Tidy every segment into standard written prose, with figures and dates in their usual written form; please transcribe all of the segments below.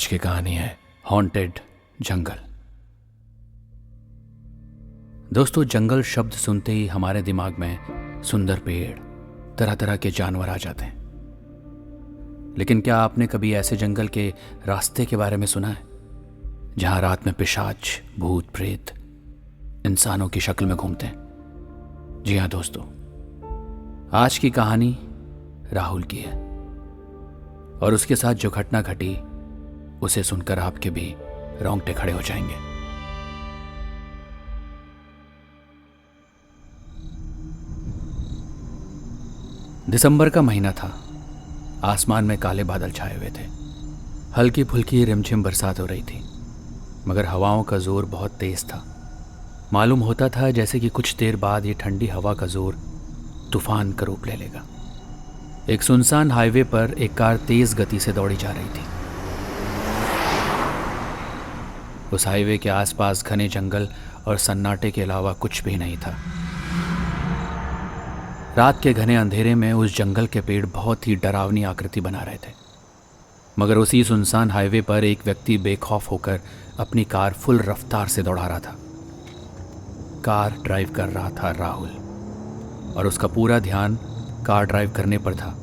की कहानी है हॉन्टेड जंगल। दोस्तों, जंगल शब्द सुनते ही हमारे दिमाग में सुंदर पेड़, तरह तरह के जानवर आ जाते हैं। लेकिन क्या आपने कभी ऐसे जंगल के रास्ते के बारे में सुना है जहां रात में पिशाच, भूत, प्रेत इंसानों की शक्ल में घूमते हैं? जी हाँ दोस्तों, आज की कहानी राहुल की है और उसके साथ जो घटना घटी उसे सुनकर आपके भी रोंगटे खड़े हो जाएंगे। दिसंबर का महीना था। आसमान में काले बादल छाए हुए थे। हल्की फुल्की रिमझिम बरसात हो रही थी, मगर हवाओं का जोर बहुत तेज था। मालूम होता था जैसे कि कुछ देर बाद ये ठंडी हवा का जोर तूफान का रूप ले लेगा। एक सुनसान हाईवे पर एक कार तेज गति से दौड़ी जा रही थी। उस हाईवे के आसपास घने जंगल और सन्नाटे के अलावा कुछ भी नहीं था। रात के घने अंधेरे में उस जंगल के पेड़ बहुत ही डरावनी आकृति बना रहे थे। मगर उसी सुनसान हाईवे पर एक व्यक्ति बेखौफ होकर अपनी कार फुल रफ्तार से दौड़ा रहा था। कार ड्राइव कर रहा था राहुल, और उसका पूरा ध्यान कार ड्राइव करने पर था।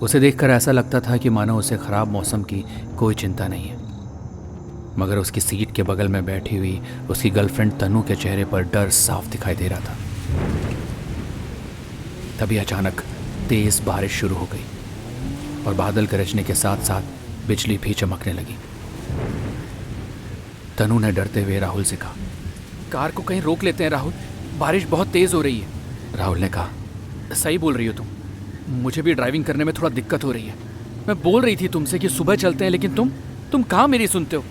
उसे देखकर ऐसा लगता था कि मानो उसे खराब मौसम की कोई चिंता नहीं है। मगर उसकी सीट के बगल में बैठी हुई उसकी गर्लफ्रेंड तनु के चेहरे पर डर साफ दिखाई दे रहा था। तभी अचानक तेज बारिश शुरू हो गई और बादल गरजने के साथ साथ बिजली भी चमकने लगी। तनु ने डरते हुए राहुल से कहा, कार को कहीं रोक लेते हैं राहुल, बारिश बहुत तेज हो रही है। राहुल ने कहा, सही बोल रही हो तुम, मुझे भी ड्राइविंग करने में थोड़ा दिक्कत हो रही है। मैं बोल रही थी तुमसे कि सुबह चलते हैं, लेकिन तुम कहाँ मेरी सुनते हो।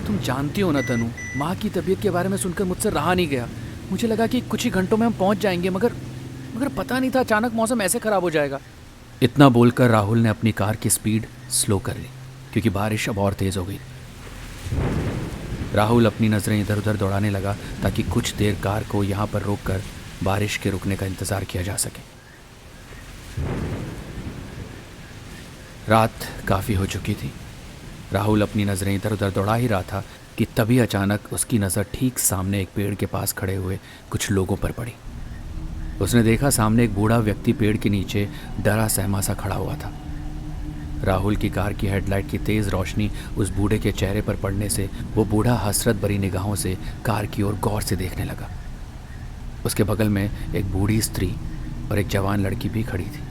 तुम जानती हो ना तनु, माँ की तबीयत के बारे में सुनकर मुझसे रहा नहीं गया। मुझे लगा कि कुछ ही घंटों में हम पहुँच जाएंगे, मगर पता नहीं था अचानक मौसम ऐसे खराब हो जाएगा। इतना बोलकर राहुल ने अपनी कार की स्पीड स्लो कर ली, क्योंकि बारिश अब और तेज हो गई। राहुल अपनी नज़रें इधर उधर दौड़ाने लगा ताकि कुछ देर कार को यहाँ पर रोककर बारिश के रुकने का इंतज़ार किया जा सके। रात काफ़ी हो चुकी थी। राहुल अपनी नज़रें इधर उधर दौड़ा ही रहा था कि तभी अचानक उसकी नज़र ठीक सामने एक पेड़ के पास खड़े हुए कुछ लोगों पर पड़ी। उसने देखा सामने एक बूढ़ा व्यक्ति पेड़ के नीचे डरा सहमा सा खड़ा हुआ था। राहुल की कार की हेडलाइट की तेज़ रोशनी उस बूढ़े के चेहरे पर पड़ने से वो बूढ़ा हसरत भरी निगाहों से कार की ओर गौर से देखने लगा। उसके बगल में एक बूढ़ी स्त्री और एक जवान लड़की भी खड़ी थी।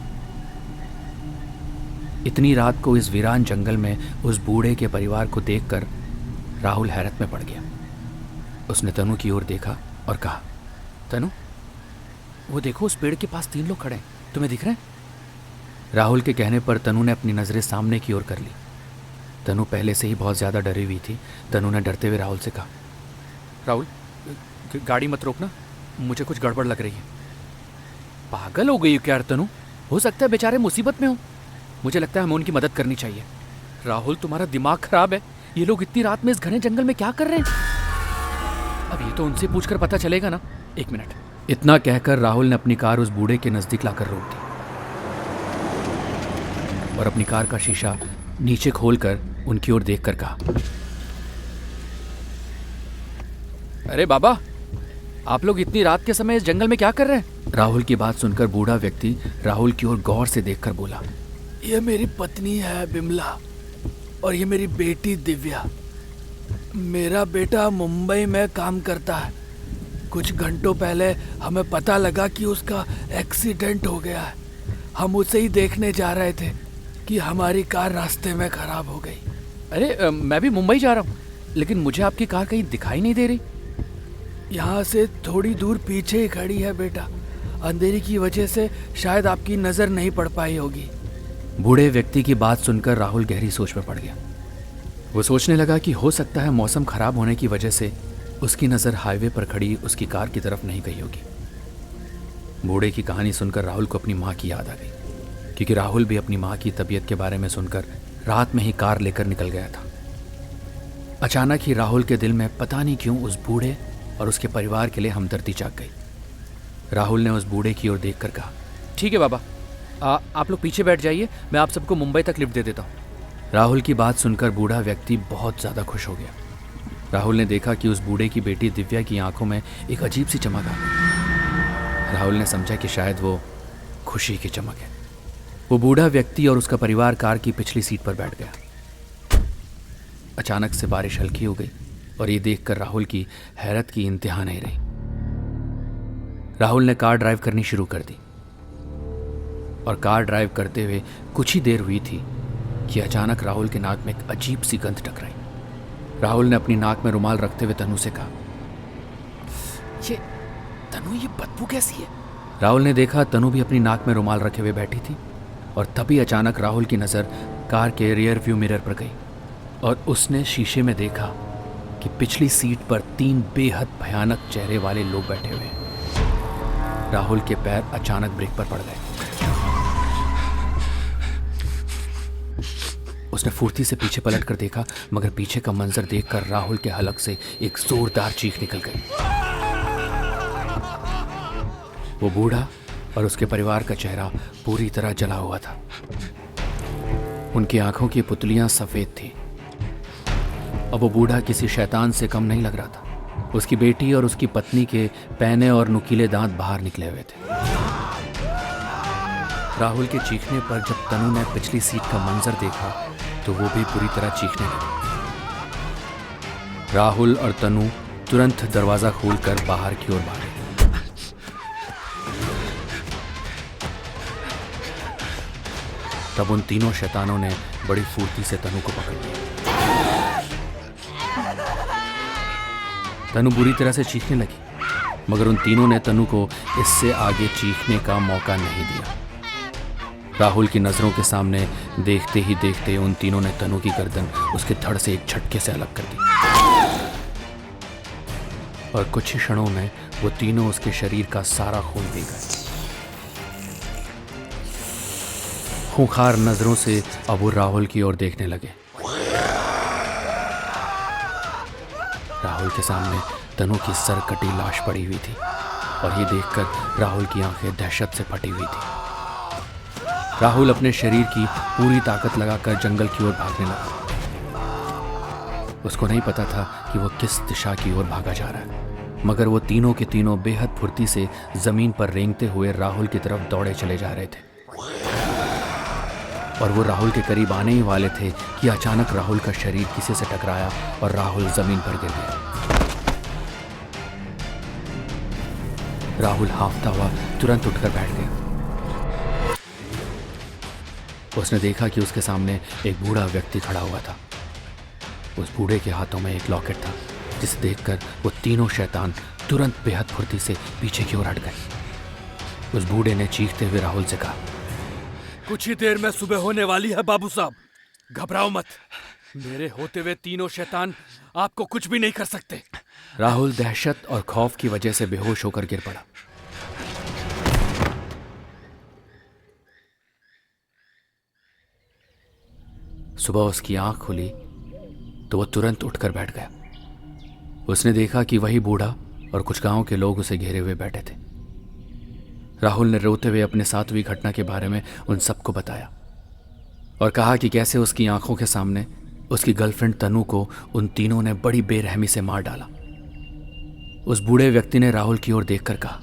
इतनी रात को इस वीरान जंगल में उस बूढ़े के परिवार को देखकर राहुल हैरत में पड़ गया। उसने तनु की ओर देखा और कहा, तनु, वो देखो उस पेड़ के पास 3 लोग खड़े हैं, तुम्हें दिख रहे हैं? राहुल के कहने पर तनु ने अपनी नज़रें सामने की ओर कर ली। तनु पहले से ही बहुत ज़्यादा डरी हुई थी। तनु ने डरते हुए राहुल से कहा, राहुल, गाड़ी मत रोकना, मुझे कुछ गड़बड़ लग रही है। पागल हो गई हो क्या यार तनु? हो सकता है बेचारे मुसीबत में हो। मुझे लगता है हमें उनकी मदद करनी चाहिए। राहुल, तुम्हारा दिमाग खराब है। ये लोग इतनी रात में इस घने जंगल में क्या कर रहे हैं? अब ये तो उनसे पूछकर पता चलेगा ना। 1 मिनट। इतना कहकर राहुल ने अपनी कार उस बूढ़े के नज़दीक लाकर रोक दी और अपनी कार का शीशा नीचे खोलकर उनकी ओर देखकर कहा, अरे बाबा, आप लोग इतनी रात के समय इस जंगल में क्या कर रहे हैं? राहुल की बात सुनकर बूढ़ा व्यक्ति राहुल की ओर गौर से देखकर बोला, ये मेरी पत्नी है बिमला और ये मेरी बेटी दिव्या। मेरा बेटा मुंबई में काम करता है। कुछ घंटों पहले हमें पता लगा कि उसका एक्सीडेंट हो गया है। हम उसे ही देखने जा रहे थे कि हमारी कार रास्ते में खराब हो गई। अरे मैं भी मुंबई जा रहा हूँ, लेकिन मुझे आपकी कार कहीं दिखाई नहीं दे रही। यहाँ से थोड़ी दूर पीछे ही खड़ी है बेटा। अंधेरी की वजह से शायद आपकी नज़र नहीं पड़ पाई होगी। बूढ़े व्यक्ति की बात सुनकर राहुल गहरी सोच में पड़ गया। वो सोचने लगा कि हो सकता है मौसम खराब होने की वजह से उसकी नज़र हाईवे पर खड़ी उसकी कार की तरफ नहीं गई होगी। बूढ़े की कहानी सुनकर राहुल को अपनी माँ की याद आ गई, क्योंकि राहुल भी अपनी माँ की तबीयत के बारे में सुनकर रात में ही कार लेकर निकल गया था। अचानक ही राहुल के दिल में पता नहीं क्यों उस बूढ़े और उसके परिवार के लिए हमदर्दी जाग गई। राहुल ने उस बूढ़े की ओर देखकर कहा, ठीक है बाबा, आप लोग पीछे बैठ जाइए, मैं आप सबको मुंबई तक लिफ्ट दे देता हूँ। राहुल की बात सुनकर बूढ़ा व्यक्ति बहुत ज़्यादा खुश हो गया। राहुल ने देखा कि उस बूढ़े की बेटी दिव्या की आंखों में एक अजीब सी चमक आ गई। राहुल ने समझा कि शायद वो खुशी की चमक है। वो बूढ़ा व्यक्ति और उसका परिवार कार की पिछली सीट पर बैठ गया। अचानक से बारिश हल्की हो गई और ये देखकर राहुल की हैरत की इंतहा नहीं रही। राहुल ने कार ड्राइव करनी शुरू कर दी और कार ड्राइव करते हुए कुछ ही देर हुई थी कि अचानक राहुल के नाक में एक अजीब सी गंध टकराई। राहुल ने अपनी नाक में रुमाल रखते हुए तनु से कहा, ये बदबू कैसी है? राहुल ने देखा तनु भी अपनी नाक में रुमाल रखे हुए बैठी थी और तभी अचानक राहुल की नज़र कार के रियर व्यू मिरर पर गई और उसने शीशे में देखा कि पिछली सीट पर 3 बेहद भयानक चेहरे वाले लोग बैठे हुए हैं। राहुल के पैर अचानक ब्रेक पर पड़ गए। उसने फुर्ती से पीछे पलटकर देखा, मगर पीछे का मंजर देखकर राहुल के हलक से एक जोरदार चीख निकल गई। वो बूढ़ा और उसके परिवार का चेहरा पूरी तरह जला हुआ था। उनकी आंखों की पुतलियां सफेद थी। अब वो बूढ़ा किसी शैतान से कम नहीं लग रहा था। उसकी बेटी और उसकी पत्नी के पैने और नुकीले दांत बाहर निकले हुए थे। राहुल के चीखने पर जब तनु ने पिछली सीट का मंजर देखा तो वो भी पूरी तरह चीखने लगी। राहुल और तनु तुरंत दरवाजा खोलकर बाहर की ओर भागे। तब उन तीनों शैतानों ने बड़ी फुर्ती से तनु को पकड़ लिया। तनु बुरी तरह से चीखने लगी, मगर उन तीनों ने तनु को इससे आगे चीखने का मौका नहीं दिया। राहुल की नजरों के सामने देखते ही देखते उन तीनों ने तनु की गर्दन उसके धड़ से एक झटके से अलग कर दी और कुछ ही क्षणों में वो तीनों उसके शरीर का सारा खून पी गए। खूंखार नजरों से अब वो राहुल की ओर देखने लगे। राहुल के सामने तनु की सर कटी लाश पड़ी हुई थी और ये देखकर राहुल की आंखें दहशत से फटी हुई थी। राहुल अपने शरीर की पूरी ताकत लगाकर जंगल की ओर भागने लगा। उसको नहीं पता था कि वो किस दिशा की ओर भागा जा रहा है, मगर वो तीनों के तीनों बेहद फुर्ती से जमीन पर रेंगते हुए राहुल की तरफ दौड़े चले जा रहे थे। और वो राहुल के करीब आने ही वाले थे कि अचानक राहुल का शरीर किसी से टकराया और राहुल जमीन पर गिर गया। राहुल हांफता हुआ तुरंत उठकर बैठ गया। उसने देखा कि उसके सामने एक बूढ़ा व्यक्ति खड़ा हुआ था। उस बूढ़े के हाथों में एक लॉकेट था, जिसे देखकर वो तीनों शैतान तुरंत बेहद फुर्ती से पीछे की ओर हट गए। उस बूढ़े ने चीखते हुए राहुल से कहा, कुछ ही देर में सुबह होने वाली है बाबू साहब, घबराओ मत। मेरे होते हुए तीनों शैतान आपको कुछ भी नहीं कर सकते। राहुल दहशत और खौफ की वजह से बेहोश होकर गिर पड़ा। सुबह उसकी आंख खुली तो वह तुरंत उठकर बैठ गया। उसने देखा कि वही बूढ़ा और कुछ गांव के लोग उसे घेरे हुए बैठे थे। राहुल ने रोते हुए अपने साथ हुई घटना के बारे में उन सबको बताया और कहा कि कैसे उसकी आंखों के सामने उसकी गर्लफ्रेंड तनु को उन तीनों ने बड़ी बेरहमी से मार डाला। उस बूढ़े व्यक्ति ने राहुल की ओर देखकर कहा,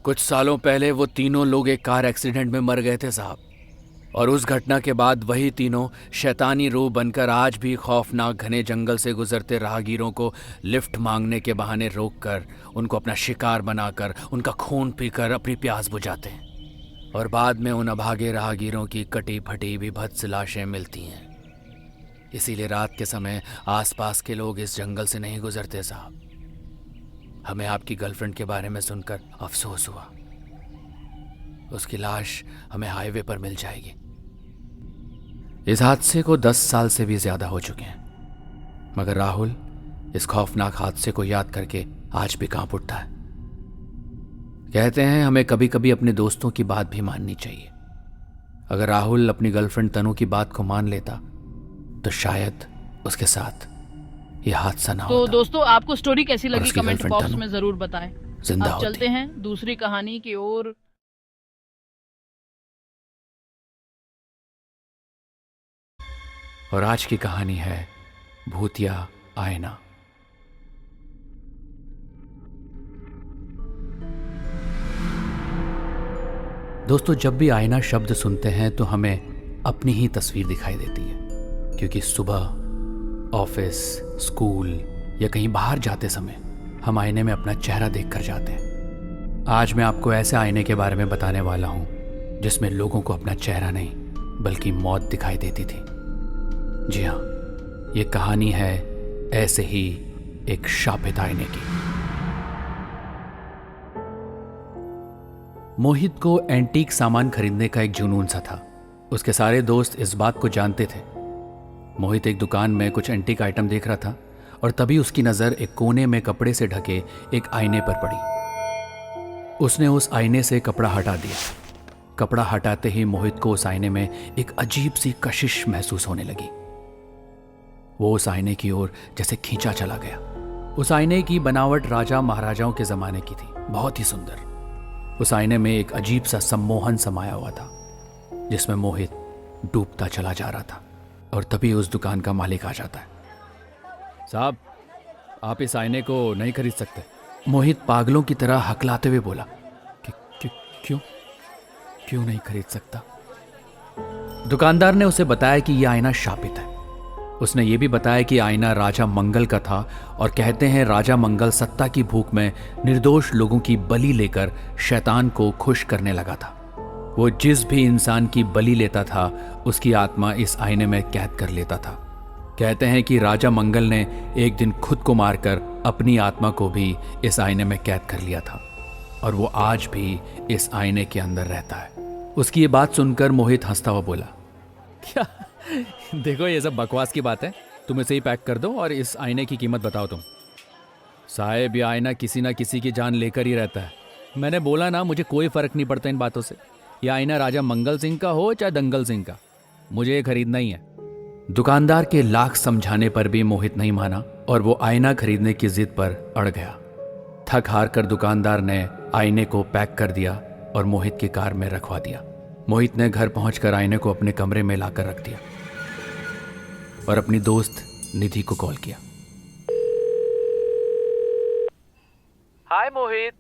कुछ सालों पहले वो तीनों लोग एक कार एक्सीडेंट में मर गए थे साहब, और उस घटना के बाद वही तीनों शैतानी रूह बनकर आज भी खौफनाक घने जंगल से गुजरते राहगीरों को लिफ्ट मांगने के बहाने रोककर उनको अपना शिकार बनाकर उनका खून पीकर अपनी प्यास बुझाते हैं, और बाद में उन अभागे राहगीरों की कटी फटी भी भत्स लाशें मिलती हैं। इसीलिए रात के समय आसपास के लोग इस जंगल से नहीं गुजरते साहब। हमें आपकी गर्लफ्रेंड के बारे में सुनकर अफसोस हुआ। उसकी लाश हमें हाईवे पर मिल जाएगी। इस हादसे को 10 साल से भी ज्यादा हो चुके हैं, मगर राहुल इस खौफनाक हादसे को याद करके आज भी कांप उठता है। कहते हैं हमें कभी कभी अपने दोस्तों की बात भी माननी चाहिए। अगर राहुल अपनी गर्लफ्रेंड तनु की बात को मान लेता तो शायद उसके साथ यह हादसा ना होता। तो दोस्तों, आपको स्टोरी कैसी लगी कमेंट गर्लफ्रेंड बॉक्स तनु में जरूर बताएं। जिंदा अब होती। चलते हैं दूसरी कहानी की ओर। और आज की कहानी है भूतिया आईना। दोस्तों, जब भी आईना शब्द सुनते हैं तो हमें अपनी ही तस्वीर दिखाई देती है, क्योंकि सुबह ऑफिस, स्कूल या कहीं बाहर जाते समय हम आईने में अपना चेहरा देखकर जाते हैं। आज मैं आपको ऐसे आईने के बारे में बताने वाला हूं जिसमें लोगों को अपना चेहरा नहीं बल्कि मौत दिखाई देती थी। जी हाँ, ये कहानी है ऐसे ही एक शापित आईने की। मोहित को एंटीक सामान खरीदने का एक जुनून सा था। उसके सारे दोस्त इस बात को जानते थे। मोहित एक दुकान में कुछ एंटीक आइटम देख रहा था और तभी उसकी नज़र एक कोने में कपड़े से ढके एक आईने पर पड़ी। उसने उस आईने से कपड़ा हटा दिया। कपड़ा हटाते ही मोहित को उस आईने में एक अजीब सी कशिश महसूस होने लगी। वो उस आईने की ओर जैसे खींचा चला गया। उस आईने की बनावट राजा महाराजाओं के ज़माने की थी, बहुत ही सुंदर। उस आईने में एक अजीब सा सम्मोहन समाया हुआ था जिसमें मोहित डूबता चला जा रहा था। और तभी उस दुकान का मालिक आ जाता है। साहब, आप इस आईने को नहीं खरीद सकते। मोहित पागलों की तरह हकलाते हुए बोला क्यों नहीं खरीद सकता? दुकानदार ने उसे बताया कि यह आईना शापित है। उसने ये भी बताया कि आईना राजा मंगल का था और कहते हैं राजा मंगल सत्ता की भूख में निर्दोष लोगों की बलि लेकर शैतान को खुश करने लगा था। वो जिस भी इंसान की बलि लेता था उसकी आत्मा इस आईने में कैद कर लेता था। कहते हैं कि राजा मंगल ने एक दिन खुद को मारकर अपनी आत्मा को भी इस आईने में कैद कर लिया था और वो आज भी इस आईने के अंदर रहता है। उसकी ये बात सुनकर मोहित हंसता हुआ बोला, क्या? देखो, ये सब बकवास की बात है। तुम इसे ही पैक कर दो और इस आईने की कीमत बताओ तुम। साहेब, ये आईना किसी ना किसी की जान लेकर ही रहता है। मैंने बोला ना, मुझे कोई फर्क नहीं पड़ता इन बातों से। यह आईना राजा मंगल सिंह का हो चाहे दंगल सिंह का, मुझे ये खरीदना ही है। दुकानदार के लाख समझाने पर भी मोहित नहीं माना और वो आईना खरीदने की जिद पर अड़ गया। थक हार कर दुकानदार ने आईने को पैक कर दिया और मोहित की कार में रखवा दिया। मोहित ने घर पहुंचकर आईने को अपने कमरे में लाकर रख दिया और अपनी दोस्त निधि को कॉल किया। हाय मोहित,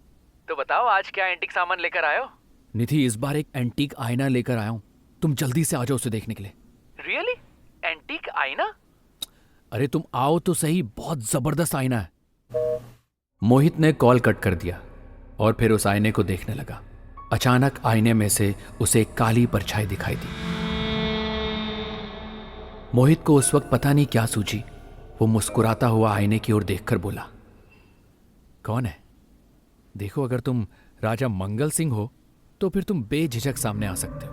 तो बताओ आज क्या एंटीक सामान लेकर आए हो? निधि, इस बार एक एंटीक आईना लेकर आया हूं, तुम जल्दी से आ जाओ उसे देखने के लिए। रियली? एंटीक आईना? अरे तुम आओ तो सही, बहुत जबरदस्त आईना है। मोहित ने कॉल कट कर दिया और फिर उस आईने को देखने लगा। अचानक आईने में से उसे एक काली परछाई दिखाई दी। मोहित को उस वक्त पता नहीं क्या सूझी। वो मुस्कुराता हुआ आईने की ओर देखकर बोला, कौन है? देखो, अगर तुम राजा मंगल सिंह हो तो फिर तुम बेझिझक सामने आ सकते हो।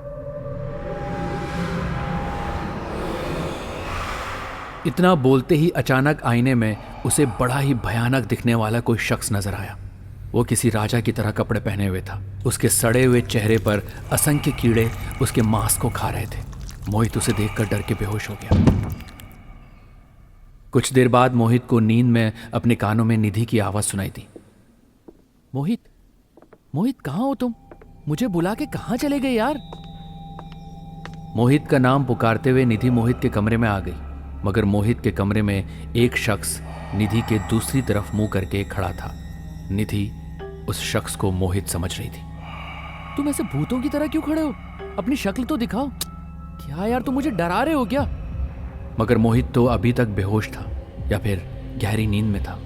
इतना बोलते ही अचानक आईने में उसे बड़ा ही भयानक दिखने वाला कोई शख्स नजर आया। वो किसी राजा की तरह कपड़े पहने हुए था। उसके सड़े हुए चेहरे पर असंख्य कीड़े उसके मांस को खा रहे थे। मोहित उसे देखकर डर के बेहोश हो गया। कुछ देर बाद मोहित को नींद में अपने कानों में निधि की आवाज सुनाई दी। मोहित कहाँ हो तुम? मुझे बुला के कहाँ चले गए यार? मोहित का नाम पुकारते हुए निधि मोहित के कमरे में आ गई, मगर मोहित के कमरे में एक शख्स निधि के दूसरी तरफ मुंह करके खड़ा था। निधि उस शख्स को मोहित समझ रही थी। तुम ऐसे भूतों की तरह क्यों खड़े हो? अपनी शक्ल तो दिखाओ। क्या यार, तुम मुझे डरा रहे हो क्या? मगर मोहित तो अभी तक बेहोश था या फिर गहरी नींद में था।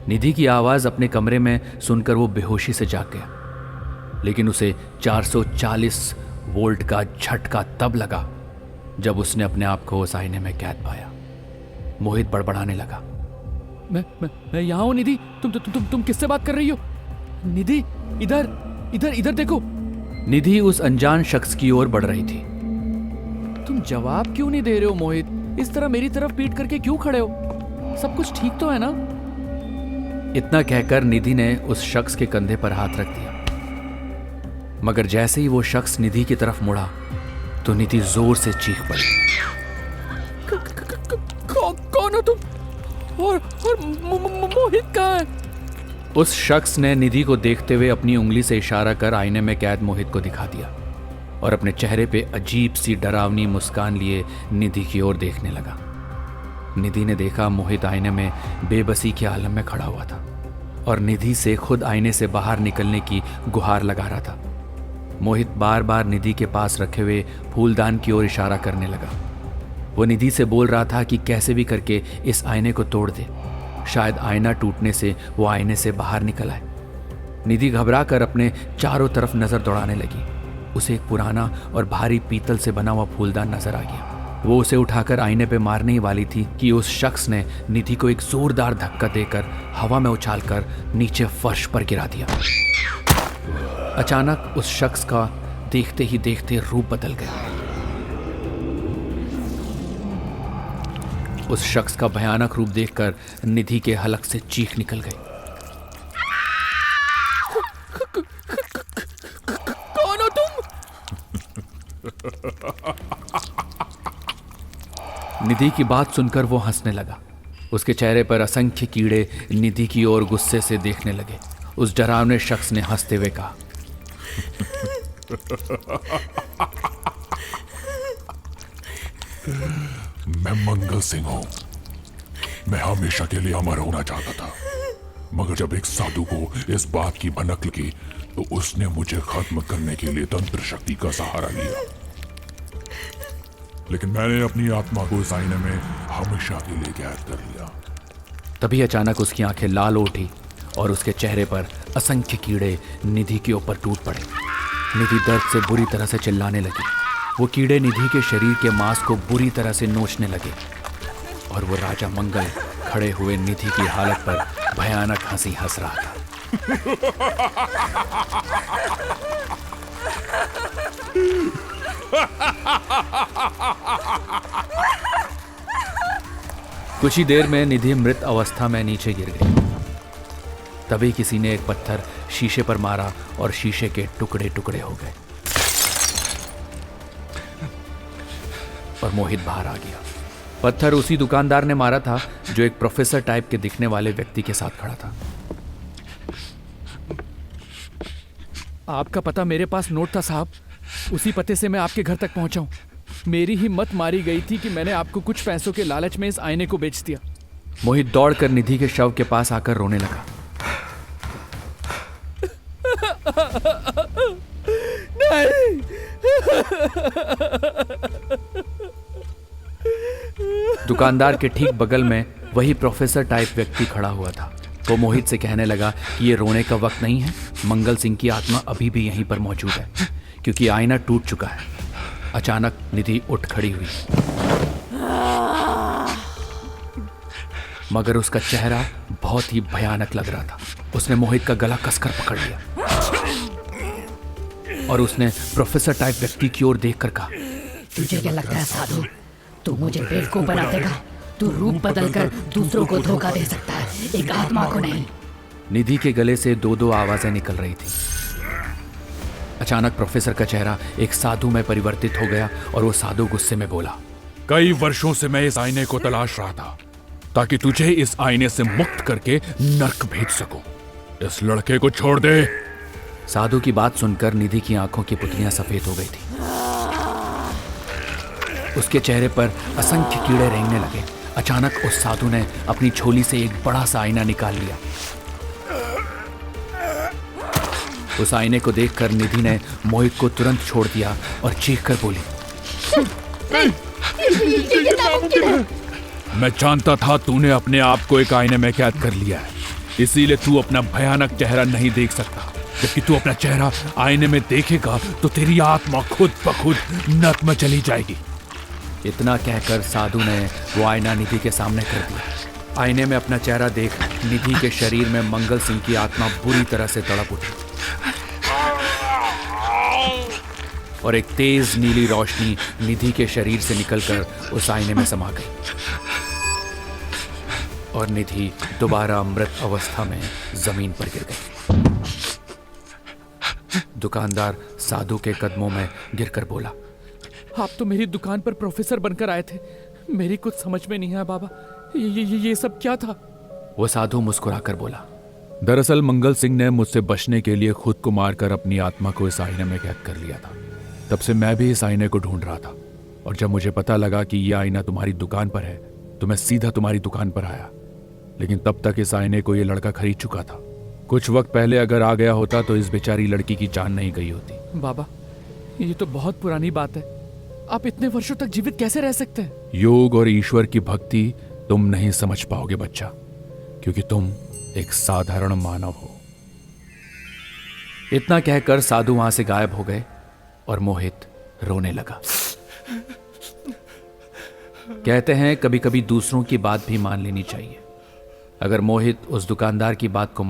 निधि की आवाज अपने कमरे में सुनकर वो बेहोशी से जाग गया, लेकिन उसे 440 वोल्ट का झटका तब लगा जब उसने अपने आप को उस आईने में कैद पाया। मोहित बड़बड़ाने लगा, मैं यहाँ हूँ निधि। तुम किससे बात कर रही हो? निधि, इधर इधर इधर देखो। निधि उस अनजान शख्स की ओर बढ़ रही थी। तुम जवाब क्यों नहीं दे रहे हो मोहित? इस तरह मेरी तरफ पीट करके क्यों खड़े हो? सब कुछ ठीक तो है ना? इतना कहकर निधि ने उस शख्स के कंधे पर हाथ रख दिया, मगर जैसे ही वो शख्स निधि की तरफ मुड़ा तो निधि जोर से चीख पड़ी। कौन हो तुम? और मोहित कहाँ है? उस शख्स ने निधि को देखते हुए अपनी उंगली से इशारा कर आईने में कैद मोहित को दिखा दिया और अपने चेहरे पे अजीब सी डरावनी मुस्कान लिए निधि की ओर देखने लगा। निधि ने देखा मोहित आईने में बेबसी के आलम में खड़ा हुआ था और निधि से खुद आईने से बाहर निकलने की गुहार लगा रहा था। मोहित बार बार निधि के पास रखे हुए फूलदान की ओर इशारा करने लगा। वो निधि से बोल रहा था कि कैसे भी करके इस आईने को तोड़ दे, शायद आईना टूटने से वो आईने से बाहर निकल आए। निधि घबरा कर अपने चारों तरफ नजर दौड़ाने लगी। उसे एक पुराना और भारी पीतल से बना हुआ फूलदान नजर आ गया। वो उसे उठाकर आईने पे मारने ही वाली थी कि उस शख्स ने निधि को एक जोरदार धक्का देकर हवा में उछालकर नीचे फर्श पर गिरा दिया। अचानक उस शख्स का देखते ही देखते रूप बदल गया। उस शख्स का भयानक रूप देखकर निधि के हलक से चीख निकल गई। कौन हो तुम? निधि की बात सुनकर वो हंसने लगा। उसके चेहरे पर असंख्य कीड़े निधि की ओर गुस्से से देखने लगे। उस डरावने शख्स ने हंसते हुए कहा, मैं मंगल सिंह हूं। मैं हमेशा के लिए अमर होना चाहता था, मगर जब एक साधु को इस बात की भनक लगी तो उसने मुझे खत्म करने के लिए तंत्र शक्ति का सहारा लिया। लेकिन मैंने अपनी आत्मा को इस आईने में हमेशा के लिए कैद कर लिया। तभी अचानक उसकी आंखें लाल उठी और उसके चेहरे पर असंख्य कीड़े निधि के ऊपर टूट पड़े। निधि दर्द से बुरी तरह से चिल्लाने लगी। वो कीड़े निधि के शरीर के मांस को बुरी तरह से नोचने लगे और वो राजा मंगल खड़े हुए निधि की हालत पर भयानक हंसी हंस रहा था। कुछ ही देर में निधि मृत अवस्था में नीचे गिर गई। तभी किसी ने एक पत्थर शीशे पर मारा और शीशे के टुकड़े टुकड़े हो गए और मोहित बाहर आ गया। पत्थर उसी दुकानदार ने मारा था जो एक प्रोफेसर टाइप के दिखने वाले व्यक्ति के साथ खड़ा था। आपका पता मेरे पास नोट था साहब, उसी पते से मैं आपके घर तक पहुंचा हूं। मेरी हिम्मत मारी गई थी कि मैंने आपको कुछ पैसों के लालच में इस आईने को बेच दिया। मोहित दौड़कर निधि के शव के पास आकर रोने लगा। नहीं। दुकानदार के ठीक बगल में वही प्रोफेसर टाइप व्यक्ति खड़ा हुआ था। वो मोहित से कहने लगा कि ये रोने का वक्त नहीं है, मंगल सिंह की आत्मा अभी भी यहीं पर मौजूद है क्योंकि आईना टूट चुका है। अचानक निधि उठ खड़ी हुई, मगर उसका चेहरा बहुत ही भयानक लग रहा था। उसने मोहित का गला कसकर पकड़ लिया और उसने प्रोफेसर टाइप व्यक्ति की ओर देखकर कहा, तुझे क्या लगता है साधु, तू मुझे बेवकूफ बना देगा? तू रूप बदलकर दूसरों को धोखा दे सकता है, एक आत्मा को नहीं। निधि के गले से दो दो आवाजें निकल रही थी। अचानक प्रोफेसर का चेहरा एक साधु में परिवर्तित हो गया और वो साधु गुस्से में बोला, कई वर्षों से मैं इस आईने को तलाश रहा था ताकि तुझे इस आईने से मुक्त करके नर्क भेज सकूं। इस लड़के को छोड़ दे। साधु की बात सुनकर निधि की आंखों की पुतलियां सफेद हो गई थी। उसके चेहरे पर असंख्य कीड़े रेंगने लगे। अचानक उस साधु ने अपनी झोली से एक बड़ा सा आईना निकाल लिया। उस आईने को देखकर निधि ने मोहित को तुरंत छोड़ दिया और चीखकर बोली, मैं जानता था तूने अपने आप को एक आईने में कैद कर लिया है, इसीलिए तू अपना भयानक चेहरा नहीं देख सकता। जबकि तू अपना चेहरा आईने में देखेगा तो तेरी आत्मा खुद ब खुद नर्क में चली जाएगी। इतना कहकर साधु ने वो आईना निधि के सामने कर दिया। आईने में अपना चेहरा देख निधि के शरीर में मंगल सिंह की आत्मा बुरी तरह से तड़प उठी और एक तेज नीली रोशनी निधि के शरीर से निकलकर उस आईने में समा गई और निधि दोबारा मृत अवस्था में जमीन पर गिर गई। दुकानदार साधु के कदमों में गिरकर बोला, आप तो मेरी दुकान पर प्रोफेसर बनकर आए थे, मेरी कुछ समझ में नहीं आया बाबा, ये सब क्या था? वो साधु मुस्कुराकर बोला, दरअसल मंगल सिंह ने मुझसे बचने के लिए खुद को मारकर अपनी आत्मा को इस आईने में कैद कर लिया था। तब से मैं भी इस आईने को ढूंढ रहा था, और जब मुझे पता लगा कि यह आईना तुम्हारी दुकान पर है तो मैं सीधा तुम्हारी दुकान पर आया। लेकिन तब तक इस आईने को यह लड़का खरीद चुका था। कुछ वक्त पहले अगर आ गया होता तो इस बेचारी लड़की की जान नहीं गई होती। बाबा, ये तो बहुत पुरानी बात है। आप इतने वर्षों तक जीवित कैसे रह सकते हैं? योग और ईश्वर की भक्ति तुम नहीं समझ पाओगे बच्चा, क्योंकि तुम एक साधारण मानव हो। इतना कहकर साधु वहां से गायब हो गए और मोहित रोने लगा। कहते हैं कभी कभी दूसरों की बात भी मान लेनी चाहिए। अगर मोहित उस दुकानदार की बात को